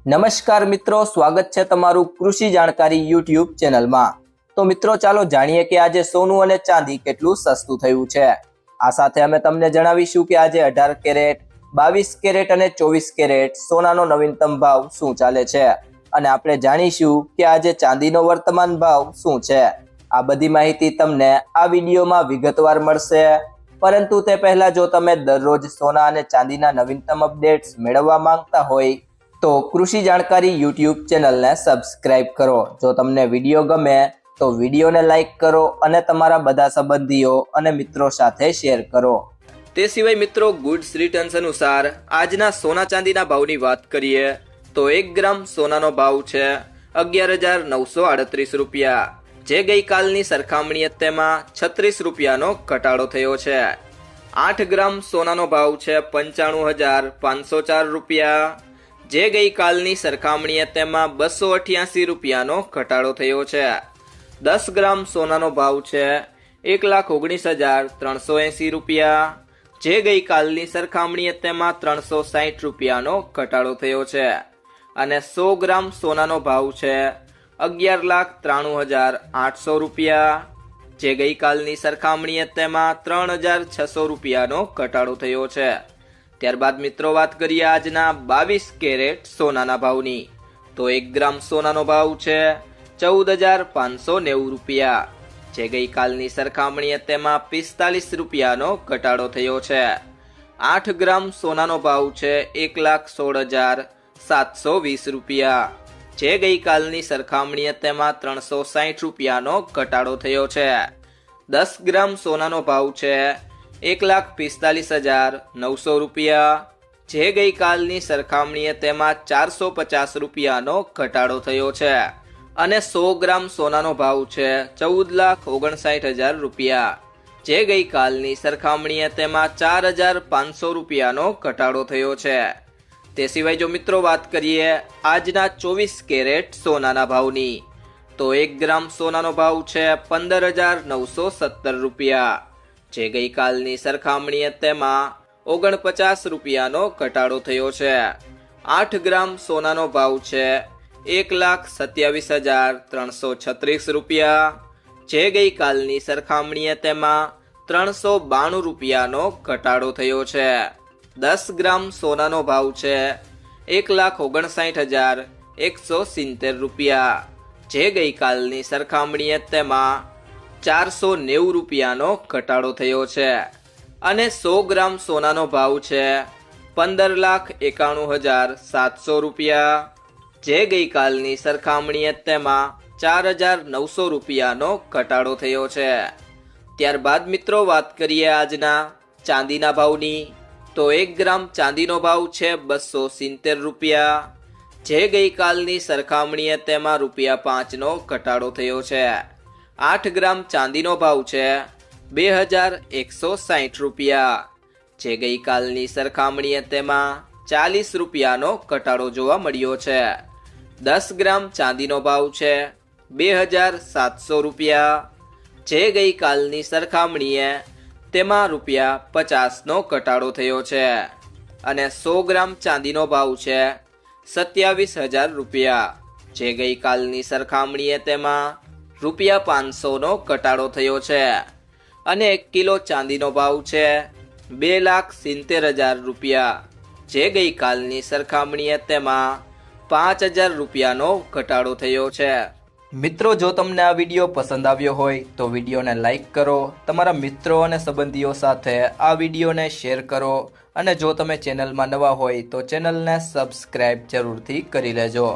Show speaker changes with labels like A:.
A: નમસ્કાર મિત્રો, સ્વાગત છે તમારું કૃષિ જાણકારી યુટ્યુબ ચેનલમાં। તો મિત્રો ચાલો જાણીએ કે આજે સોનું અને ચાંદી કેટલું સસ્તું થયું છે। આ સાથે અમે તમને જણાવીશું કે આજે 18 કેરેટ, 22 કેરેટ અને 24 કેરેટ સોનાનો નવીનતમ ભાવ શું ચાલે છે અને આપણે જાણીશું કે આજે ચાંદીનો વર્તમાન ભાવ શું છે। આ બધી માહિતી તમને આ વિડીયોમાં વિગતવાર મળશે, પરંતુ તે પહેલા જો તમે દરરોજ સોના અને ચાંદીના નવીનતમ અપડેટ્સ મેળવવા માંગતા હોય તો કૃષિ જાણકારી યુટ્યુબ ચેનલને સબસ્ક્રાઇબ કરો। જો તમને વિડીયો ગમે તો વિડીયોને લાઈક કરો અને તમારા બધા સંબંધીઓ અને મિત્રો સાથે શેર કરો। તે સિવાય મિત્રો ગુડ્સ રિટર્ન્સ અનુસાર આજના સોના ચાંદીના ભાવની વાત કરીએ તો 1 ગ્રામ સોનાનો ભાવ છે 11,938 રૂપિયા, જે ગઈકાલની સરખામણીએ તેમાં 36 રૂપિયાનો ઘટાડો થયો છે। 8 ગ્રામ સોનાનો ભાવ છે 95,504 રૂપિયા, જે ગઈકાલની સરખામણીએ તેમાં 288 રૂપિયાનો ઘટાડો થયો છે। 10 ગ્રામ સોનાનો ભાવ છે 1,19,380 રૂપિયા, જે ગઈકાલની સરખામણીએ તેમાં 360 રૂપિયાનો ઘટાડો થયો છે। અને 100 ગ્રામ સોનાનો ભાવ છે 11,93,800 રૂપિયા, જે ગઈકાલની સરખામણીએ તેમાં 3,600 રૂપિયાનો ઘટાડો થયો છે। ત્યારબાદ મિત્રો વાત કરીએ આજના 22 કેરેટ સોનાના ભાવની તો 1 ગ્રામ સોનાનો ભાવ છે 14,590 રૂપિયા, જે ગઈકાલની સરખામણીએ તેમાં 45 રૂપિયાનો ઘટાડો થયો છે। 8 ગ્રામ સોનાનો ભાવ છે 1,16,720 રૂપિયા, જે ગઈકાલની સરખામણીએ તેમાં 360 રૂપિયાનો ઘટાડો થયો છે। 10 ગ્રામ સોનાનો ભાવ છે 1,45,900 રૂપિયા, જે ગઈકાલની સરખામણીએ તેમાં 450 રૂપિયાનો ઘટાડો થયો છે। અને 100 ગ્રામ સોનાનો ભાવ છે 14,59,000 રૂપિયા, જે ગઈકાલની સરખામણીએ તેમાં 4,500 રૂપિયાનો ઘટાડો થયો છે। તે સિવાય જો મિત્રો વાત કરીએ આજના 24 કેરેટ સોનાના ભાવની તો 1 ગ્રામ સોનાનો ભાવ છે 15,917 રૂપિયા, જે ગઈકાલની સરખામણીએ તેમાં 49 રૂપિયાનો ઘટાડો થયો છે। 8 ગ્રામ સોનાનો ભાવ છે 1,27,336 રૂપિયા, જે ગઈકાલની સરખામણીએ તેમાં 392 રૂપિયાનો ઘટાડો થયો છે। 10 ગ્રામ સોનાનો ભાવ છે 1,59,170 રૂપિયા, જે ગઈકાલની સરખામણીએ તેમાં 490 રૂપિયાનો ઘટાડો થયો છે। અને 100 ગ્રામ સોનાનો ભાવ છે 15,91,700 રૂપિયા, જે ગઈકાલની સરખામણીએ તેમાં 4,900 રૂપિયાનો ઘટાડો થયો છે। ત્યારબાદ મિત્રો વાત કરીએ આજના ચાંદીના ભાવની તો 1 ગ્રામ ચાંદીનો ભાવ છે 270 રૂપિયા, જે ગઈકાલની સરખામણીએ તેમાં ₹5નો ઘટાડો થયો છે। 8 ગ્રામ ચાંદીનો ભાવ છે 2,160 રૂપિયા, જે ગઈકાલની સરખામણીએ તેમાં 40 રૂપિયાનો ઘટાડો જોવા મળ્યો છે। 10 ગ્રામ ચાંદીનો ભાવ છે 2,700 રૂપિયા, જે ગઈકાલની સરખામણીએ તેમાં ₹50નો ઘટાડો થયો છે। અને 100 ગ્રામ ચાંદીનો ભાવ છે 27,000 રૂપિયા, જે ગઈકાલની સરખામણીએ તેમાં ₹500નો ઘટાડો થયો છે। અને 1 કિલો ચાંદીનો ભાવ છે 2,70,000 રૂપિયા, જે ગઈકાલની સરખામણીએ તેમાં 5,000 રૂપિયાનો ઘટાડો થયો છે। મિત્રો જો તમને આ વિડીયો પસંદ આવ્યો હોય તો વિડીયોને લાઈક કરો, તમારા મિત્રો અને સંબંધીઓ સાથે આ વિડીયોને શેર કરો અને જો તમે ચેનલમાં નવા હોય તો ચેનલને સબસ્ક્રાઇબ જરૂરથી કરી લેજો।